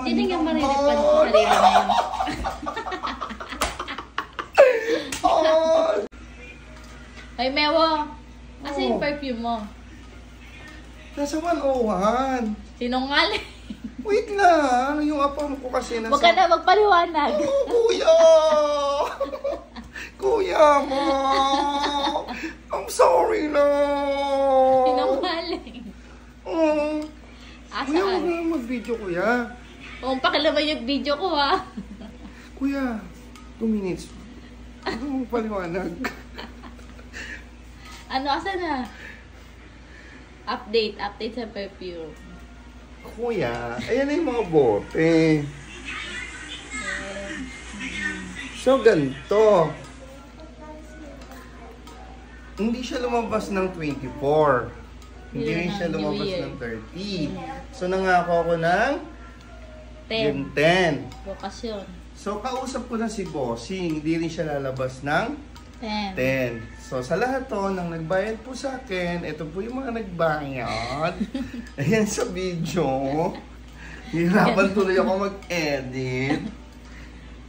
Hindi nga mariripad sa sarili ngayon. Ay, Mewo. Kasi yung perfume mo. Nasa 101. Sinungaling. Wait lang. Yung apam ko kasi nasa... Huwag ka na magpaliwanag. Oh, kuya! Kuya mo! I'm sorry na! Sinungaling. Oh. Kuya, huwag Asaan? na mag-video, kuya. Kung pakilaman yung video ko, ha. Kuya, 2 minutes. Ano mong paliwanag? Ano, asan na? Update sa perfume. Kuya, ayan na yung mga bote. So, ganito. Hindi siya lumabas ng 24. Hindi rin siya lumabas ng 30. So, nangako ako ng 10. 10. Bukas yun. So, kausap ko na si Bossing. Hindi rin siya lalabas ng 10. 10. So, sa lahat to, nang nagbayad po sa akin, ito po yung mga nagbayad. Ayan sa video. Hirapan tuloy ako mag-edit.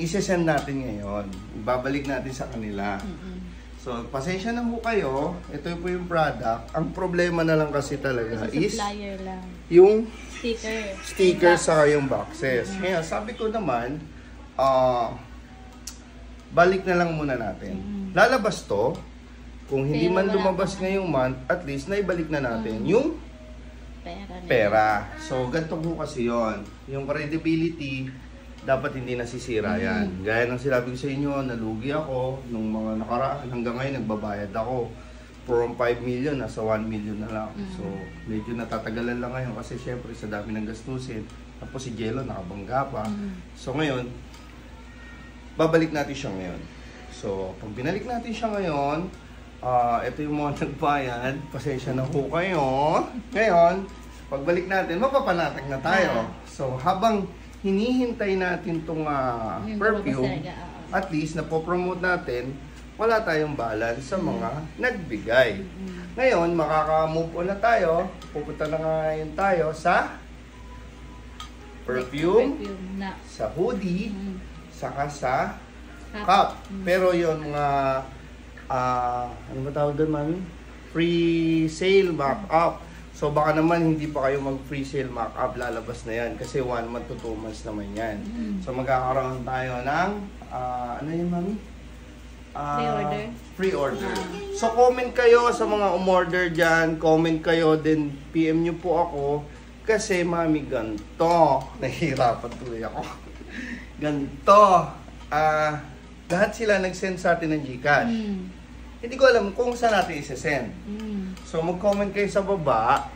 Isesend natin ngayon. Ibabalik natin sa kanila. So, pasensya na po kayo. Ito po yung product. Ang problema na lang kasi talaga Kasi is supplier lang. yung Sticker sa yung boxes. Kaya sabi ko naman, balik na lang muna natin. Lalabas to. Kung hindi Pero man wala lumabas pa. ngayong month, at least naibalik na natin yung pera. So, ganito po kasi yon. Yung credibility, dapat hindi nasisira yan. Gaya ng sinabi ko sa inyo, nalugi ako nung mga nakaraan. Hanggang ngayon, nagbabayad ako. From 5 million, nasa 1 million na lang. So, medyo natatagalan lang ngayon kasi syempre sa dami ng gastusin. Tapos si Jello nakabangga pa. So, ngayon, babalik natin siya ngayon. So, pag binalik natin siya ngayon, ito yung mga nagbayad. Pasensya na po kayo. Ngayon, pagbalik natin, mapapanatag na tayo. So, habang hinihintay natin itong perfume, at least napopromote natin, wala tayong balance sa mga nagbigay. Ngayon, makaka-move on na tayo. Pupunta na ngayon tayo sa perfume, na. sa hoodie, saka sa cup. Pero yung ano ba tawag doon, mami? Free sale markup. So baka naman hindi pa kayo mag-free sale markup, lalabas na yan. Kasi 1 month to 2 months naman yan. So magkakaroon tayo ng, ano yun, mami? Pre-order. Pre-order. So comment kayo sa mga umorder dyan. Comment kayo, then PM nyo po ako. Kasi mami, ganito. Nahihirapan tuloy ako. Ganito. Lahat sila nag-send sa atin ng GCash. Hindi ko alam kung saan natin isa-send. So, mag-comment kayo sa baba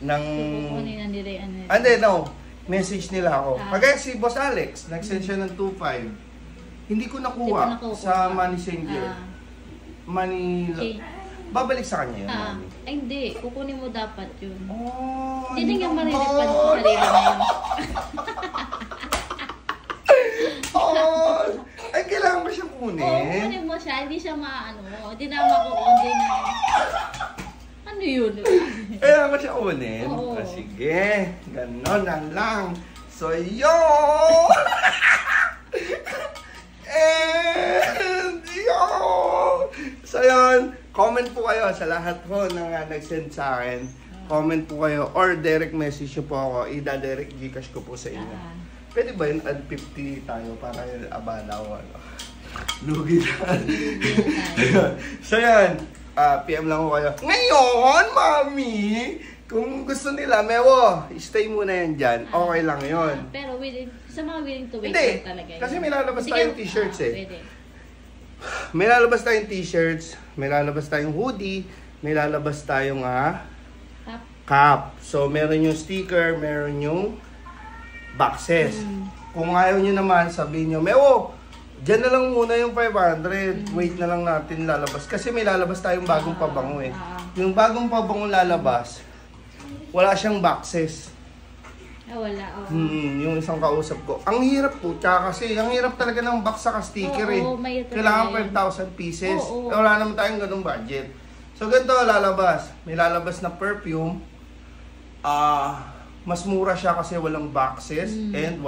ng... Kukunin na nila yung ano. Hindi, no. Message nila ako. Kagaya si Boss Alex, nag-send siya ng 2.5. Hindi ko nakuha sa Money Changer. Money... Okay. Babalik sa kanya yun. Ay, hindi. Kukunin mo dapat yun. Oh, Hindi nga mariripad sa sarili ngayon. Oh, ay, kailangan ba siya kunin? Oo, kukunin mo siya. Hindi siya maano. Hindi na makukunin na. Ano yun? Kailangan ba siya kunin? Oo. Sige, ganon na lang. So, yun! And yun! So, yun. Comment po kayo sa lahat po na nag-send sa akin. Comment po kayo or direct message nyo po ako. Ida-direct Gcash ko po sa inyo. Pwede ba yun? Add 50 tayo para abala o ano? Lugi na. So yan, PM lang ko kayo. Ngayon, mami, kung gusto nila, Mewo, stay muna yan dyan. Okay lang yun. Pero sa mga willing to wait Hindi, lang talaga yun. kasi may lalabas tayong t-shirts eh. Pwede. May lalabas tayong t-shirts, may lalabas tayong hoodie, may lalabas tayong cap. So, meron yung sticker, meron yung boxes. Kung ayaw nyo naman, sabihin nyo, Mewo, dyan na lang muna yung 500. Wait na lang natin lalabas. Kasi may lalabas tayong bagong pabango eh. Yung bagong pabango lalabas, wala siyang boxes. Wala. Yung isang kausap ko. Ang hirap po, tsaka kasi, ang hirap talaga ng box sa sticker eh. Kailangan 5,000 pieces. Wala naman tayong ganung budget. So, ganito lalabas. May lalabas na perfume. mas mura siya kasi walang boxes and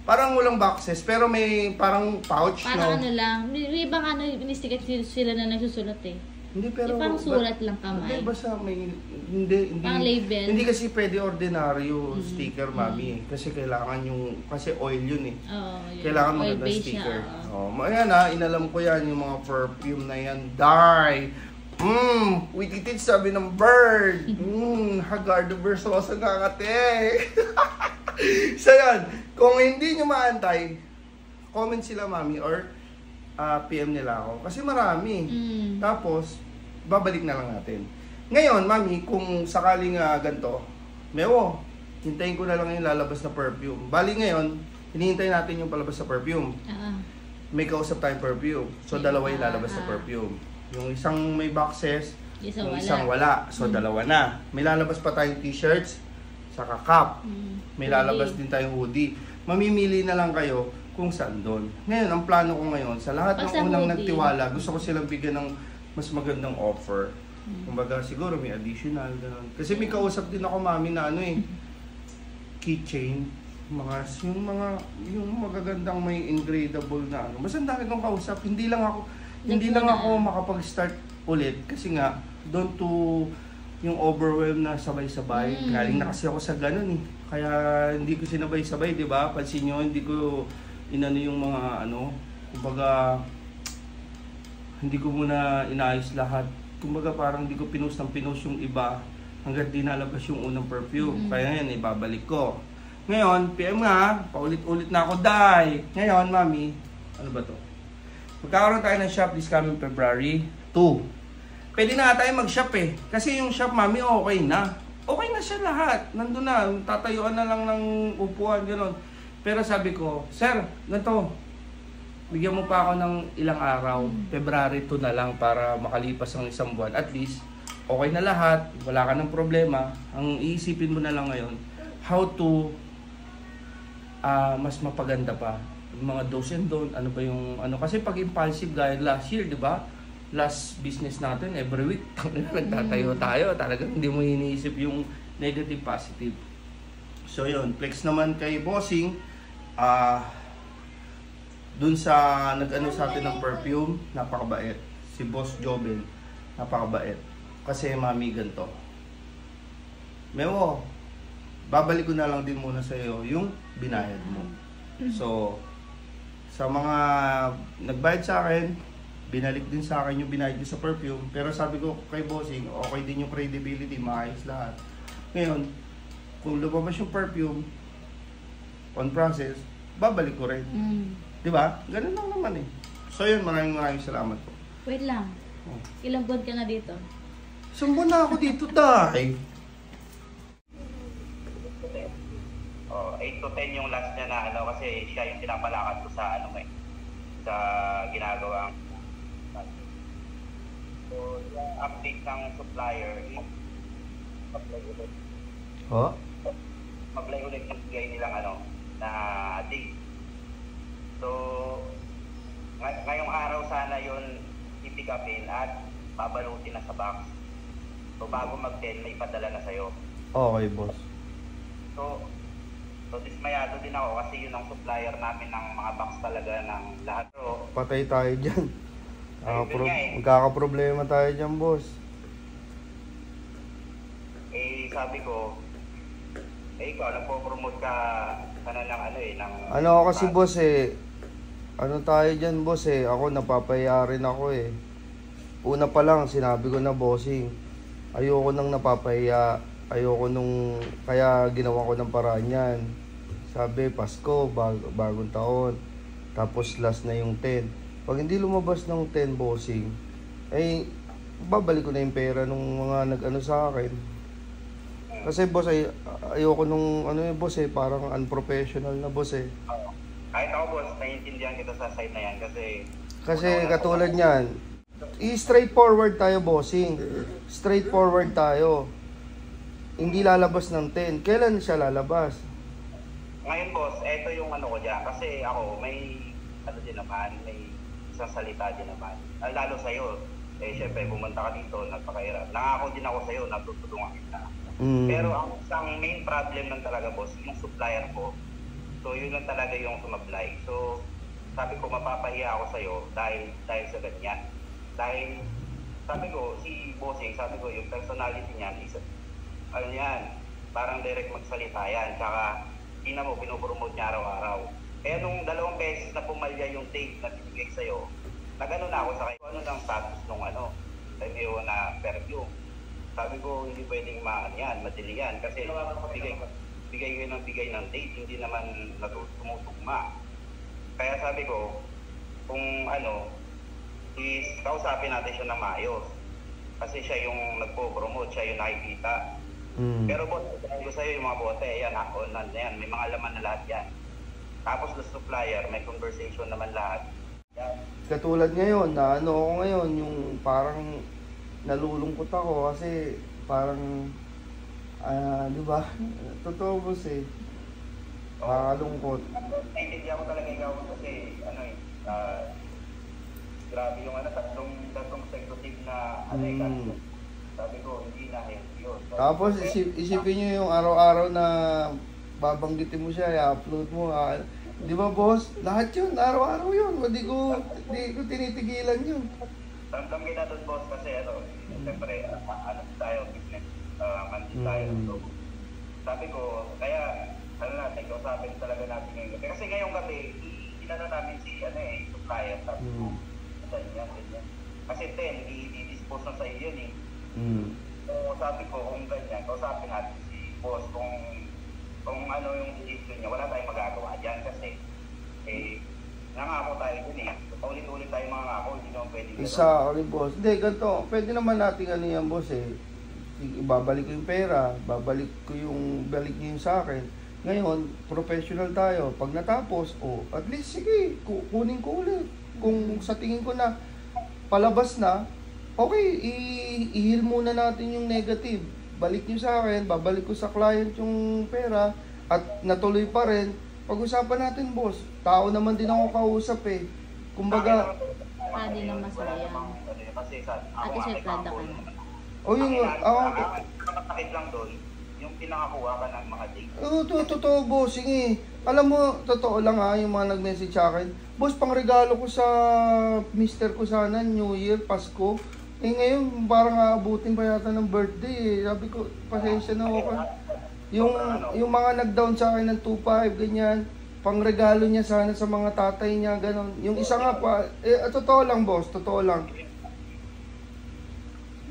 parang walang boxes pero may parang pouch, Parang no? ano lang, may ibang ano, inistikat sila na nagsusulat eh. Hindi, pero Yung parang sulat lang Hindi, kamay. basta may hindi Parang label. Hindi kasi pwede ordinaryo sticker, mami. Kasi kailangan kasi oil yun eh. Oo, yun. Kailangan Oil magandang base sticker. siya, Ayan inalam ko yan, yung mga perfume na yan. Dye! Witty sabi ng bird. Hagar the Versosa kakate. So yan, kung hindi nyo maantay, comment sila, mami, or PM nila ako. Kasi marami. Tapos, babalik na lang natin. Ngayon, mami, kung sakaling ganito, Mewo, hintayin ko na lang yung lalabas na perfume. Bali ngayon, hinihintay natin yung palabas na perfume. May kausap tayong perfume. So, dalawa yung lalabas na perfume. Yung isang may boxes, yung isang wala. So, dalawa na. May lalabas pa tayong t-shirts, saka cap. May lalabas din tayong hoodie. Mamimili na lang kayo kung saan doon. Ngayon, ang plano ko ngayon, sa lahat ng unang nagtiwala, gusto ko silang bigyan ng mas magandang offer. Kumbaga, siguro may additional, gano'n. Kasi may kausap din ako, mami, na keychain, yung magagandang may engravable na ano. Mas ang dami kong kausap, hindi lang ako makapag-start ulit kasi nga, don't to yung overwhelm na sabay-sabay. Galing na kasi ako sa ganun eh. Kaya hindi ko sinabay-sabay, di ba? Pansin nyo, hindi ko inano yung mga kumbaga, hindi ko muna inayos lahat. Kumbaga parang hindi ko pinost yung iba hanggat di nalabas yung unang perfume. Kaya yan, ibabalik ko. Ngayon, PM nga, paulit-ulit na ako, Day. Ngayon, mami, ano ba to? Magkakaroon tayo ng shop this coming February 2. Pwede na tayo mag-shop eh. Kasi yung shop, mami, okay na. Okay na siya lahat. Nandun na, tatayuan na lang ng upuan, gano'n. Pero sabi ko, sir, ganito, bigyan mo pa ako ng ilang araw, February 2 na lang para makalipas ang isang buwan. At least, okay na lahat, wala ka ng problema. Ang iisipin mo na lang ngayon, how to mas mapaganda pa. Yung mga do's and don't, ano ba yung, kasi pag impulsive gaya last year, di ba? Last business natin, every week, nagtatayo tayo. Talagang hindi mo iniisip yung negative, positive. So yun, flex naman kay Bossing. Dun sa nag-ano sa atin ng perfume, napakabait. Si Boss Joben, napakabait. Kasi mami, ganito. Mewo, babalik ko na lang din muna sa iyo yung binayad mo. So, sa mga nagbayad sa akin, binalik din sa akin yung binayad ko sa perfume. Pero sabi ko kay Bossing, okay din yung credibility, maayos lahat. Ngayon, kung lumabas yung perfume, on process, babalik ko rin. Diba? Ganun lang naman eh. So yun, maraming salamat po. Wait lang. Ilang buwan ka na dito? Isang buwan na ako dito, Day. 8 to 10 yung last niya na kasi siya yung pinapalakad ko sa sa ginagawang. So, yung update ng supplier, mag-apply ulit. Mag-apply ulit yung bigay nilang na date. So, ngayong araw sana yun i-pick upin at babalutin na sa box. So, bago mag-10, may ipadala na sa'yo. Okay, boss. So dismayado din ako kasi yun ang supplier namin ng mga box talaga ng lahat. So, patay tayo dyan. Magkakaproblema tayo dyan, boss. Sabi ko, ikaw, nagpo-promote ka ng ng... kasi boss tayo dyan, boss ako napapaya rin ako Una pa lang, sinabi ko na, Bossing, ayoko nang napapaya. Kaya ginawa ko ng paraan yan. Sabi, Pasko, bagong taon. Tapos last na yung 10. Pag hindi lumabas ng 10, Bossing, babalik ko na yung pera nung mga nag-ano sa akin. Kasi boss, ayoko nung boss parang unprofessional na boss Kahit ako boss, naiintindihan kita sa side na yan kasi katulad niyan, straightforward tayo, Bossing. Straightforward tayo. Hindi lalabas ng 10. Kailan siya lalabas? Ngayon boss, eto yung ko dyan. Kasi ako, may din naman, may isang salita din naman. Lalo sa'yo, syempre pumunta ka dito, nagpakahirap. Nangako din ako sa'yo, natutulungan kita. Pero ang isang main problem lang talaga, boss, yung supplier ko. So, yun lang talaga yung sumablay. So, sabi ko, mapapahiya ako sa'yo dahil sa ganyan. Dahil, sabi ko, si Bossing, sabi ko, yung personality niyan, ano yan, parang direct magsalita yan. Tsaka, ina mo, pinopromote niya araw-araw. Kaya nung 2 beses na pumalya yung tape na binigay sa'yo, nag-ano na ako sa kayo, ano ng status nung review na per-view. Sabi ko, hindi pwedeng yan, madali yan. Kasi bigay kayo ng bigay ng date, hindi naman tumutugma. Kaya sabi ko, kung is kausapin natin siya ng maayos. Kasi siya yung nagpo-promote, siya yung nakikita. Pero boss, sabi ko sa'yo yung mga bote, yan, online na yan, may mga laman na lahat yan. Tapos the supplier, may conversation naman lahat. Yan. Katulad ngayon, na ako ngayon, yung parang nalulungkot ako kasi parang, di ba? Totoo boss eh. Nakakalungkot. Naintindihan ko talaga ikaw kasi, grabe yung tatlong executive na sabi ko, hindi na healthy yun. Tapos isipin nyo yung araw-araw na babanggitin mo siya, i-upload mo. Di ba boss? Lahat yun, araw-araw yun. Hindi ko tinitigilan yun. Ramdam kita doon boss kasi siyempre, tayo, business man din tayo. So, sabi ko, kaya, natin, kausapin talaga natin ngayon. Kasi ngayong gabi, inano namin si, supplier. Sabi ko, ganyan. Kasi 10, i-dispose na sa iyo yun eh. So, sabi ko, kung ganyan, kausapin natin si boss kung ano yung decision niya, wala tayong magagawa dyan kasi nangako tayo dun eh. Paulit-ulit tayo mangako, hindi naman pwede gano'n. Exactly boss. Hindi, ganito, pwede naman natin yan boss eh. Ibabalik ko yung pera, balik niyo yung sa akin. Ngayon, professional tayo. Pag natapos, at least sige, kunin ko ulit. Kung sa tingin ko na palabas na, okay, i-heal muna natin yung negative. Balik niyo sa akin, babalik ko sa client yung pera, at natuloy pa rin. Pag-usapan natin, boss. Tao naman din ako kausap eh. Kumbaga, Hindi na masayang. Kasi Ate Chef, lada ka na. Kapatid lang doon, yung pinakakuha ka ng mga date. Totoo, bossing eh. Alam mo, totoo lang yung mga nag-message sa akin. Boss, pang regalo ko sa mister ko sana, New Year, Pasko. Ngayon, parang aabutin pa yata ng birthday eh. Sabi ko, pasensya na ako. Yung mga nag-down sa akin ng 2.5, ganyan. Pang regalo niya sana sa mga tatay niya, gano'n. Yung isa nga pa, totoo lang boss, totoo lang.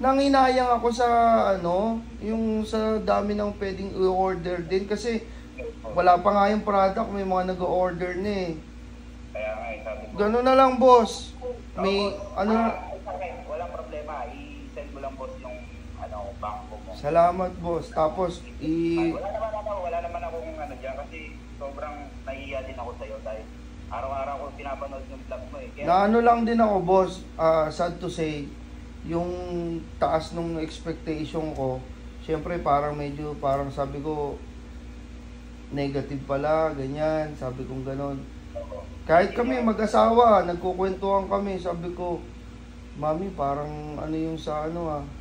Nanginayang ako sa yung sa dami ng pwedeng i-order din kasi wala pa nga yung product, may mga nag-order na eh. Kaya nga sabi ko. Gano'n na lang boss. May walang problema, i-send mo lang boss yung bangko mo. Salamat boss. Tapos wala naman ako kung diyan kasi sobrang nahihiya din ako sa'yo dahil araw-araw ko pinapanood yung vlog mo eh. Kaya, lang din ako boss, sad to say, yung taas nung expectation ko, syempre parang sabi ko, negative pala, ganyan, sabi kong ganon. Kahit kami mag-asawa, nagkukwentuhan kami, sabi ko, Mami, parang yung sa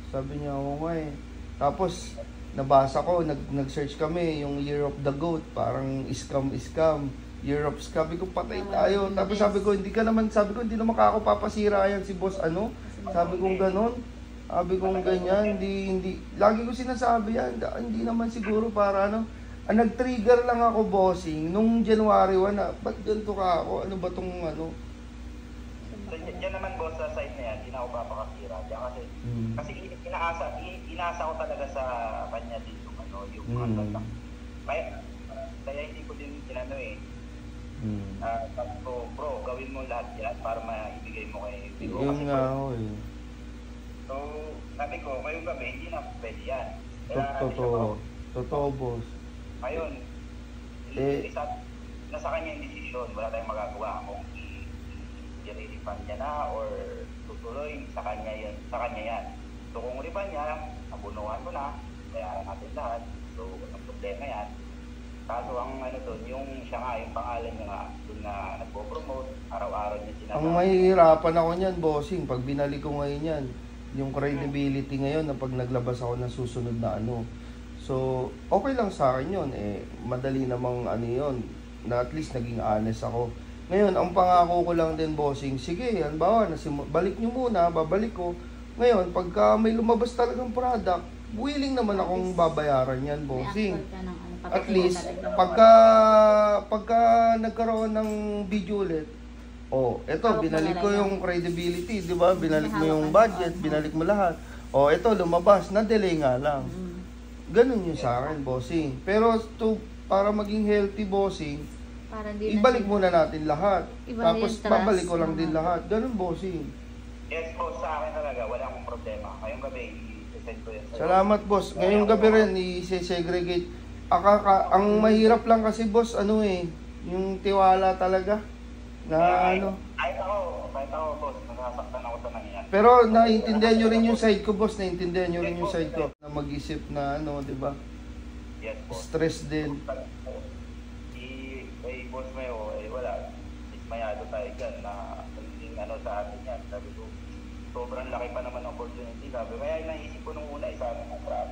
sabi niya, oo nga eh. Tapos, nabasa ko, nag-search kami, yung Year of the Goat, parang scam, Year of Scam. Sabi ko, patay tayo. Tapos sabi ko, hindi naman ako papasira yan si boss, Sabi ko ganon. Sabi ko ganyan, hindi. Lagi ko sinasabi yan, hindi naman siguro para nag-trigger lang ako, bossing, nung January 1 ba't ganito ka ako? Ano ba tong So, yan naman boss sa side na yan, hindi na ako papakasira. Diyan kasi inaasa ko talaga sa kanya din yung kaya hindi ko din tinano eh. Sabi ko, bro, gawin mo lahat yan para maibigay mo kay Bigo. Yung nga ako eh. So, sabi ko, ngayong gabi, hindi na pwede yan. Totoo boss. Ngayon, nasa kanya yung desisyon, wala tayong magagawa kung i-refund niya na or tutuloy sa kanya yan. So kung refund niya, abunuhan ko na, bayaran natin lahat. So ang problema yan. Kaso ang doon, yung siya nga, yung pangalan niya nga, doon na nagpo-promote, araw-araw niya sinasabi. Ang mahihirapan ako niyan, bossing, pag binalik ko ngayon yan, yung credibility ngayon na pag naglabas ako ng susunod na So, okay lang sa akin yun. Madali namang ano yun, na at least naging honest ako. Ngayon, ang pangako ko lang din, bossing, sige, halimbawa, balik nyo muna, babalik ko. Ngayon, pagka may lumabas talagang product, willing naman akong babayaran yan, bossing. At least, pagka nagkaroon ng video ulit, eto, binalik ko yung credibility, di ba? Binalik mo yung budget, binalik mo lahat. Eto, lumabas, na-delay nga lang. Ganun yun sa akin, bossing. Pero para maging healthy, bossing, ibalik muna natin lahat. Tapos babalik ko lang din lahat. Ganun, bossing. Yes, boss, sa akin talaga, wala akong problema. Ngayong gabi, i-send ko yan sa'yo. Salamat, boss. Ngayong gabi rin, i-segregate. Ang mahirap lang kasi, boss, yung tiwala talaga. Kahit ako, boss, nasasaktan ako sa nangyayari. Pero naiintindihan nyo rin yung side ko, boss. Naiintindihan nyo rin yung side ko. Na mag-isip na di ba? Yes, boss. Stress din. Boss Mayo, wala. Ismayado tayo dyan na hindi sa atin yan. Sabi ko, sobrang laki pa naman ng opportunity. Sabi, kaya naisip ko nung una, sabi ko, crap.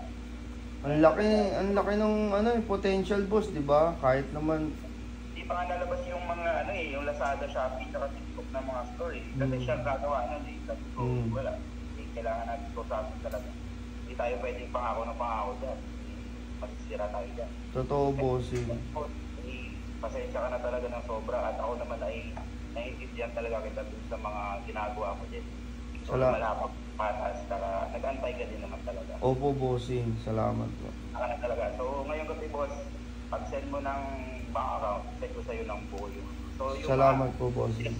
Ang laki ng potential, boss, di ba? Kahit naman Hindi pa nga nalabas yung mga yung Lazada, Shopee, saka TikTok na mga store Kasi siya gagawa sabi ko, wala. Kailangan natin ko sa atin talaga. Hindi tayo pwedeng pangako ng pangako dyan. Masisira tayo dyan. Totoo, bossing. Pasensya ka na talaga ng sobra at ako naman ay naiintindihan talaga kita dun sa mga ginagawa ko din. So, malapag patas, nag-antay ka din naman talaga. Opo, bossing. Salamat po. Naka na talaga. So, ngayong gabi, boss, pag-send mo ng bank account, send ko sa'yo ng buo yun. So, Salamat po, bossing.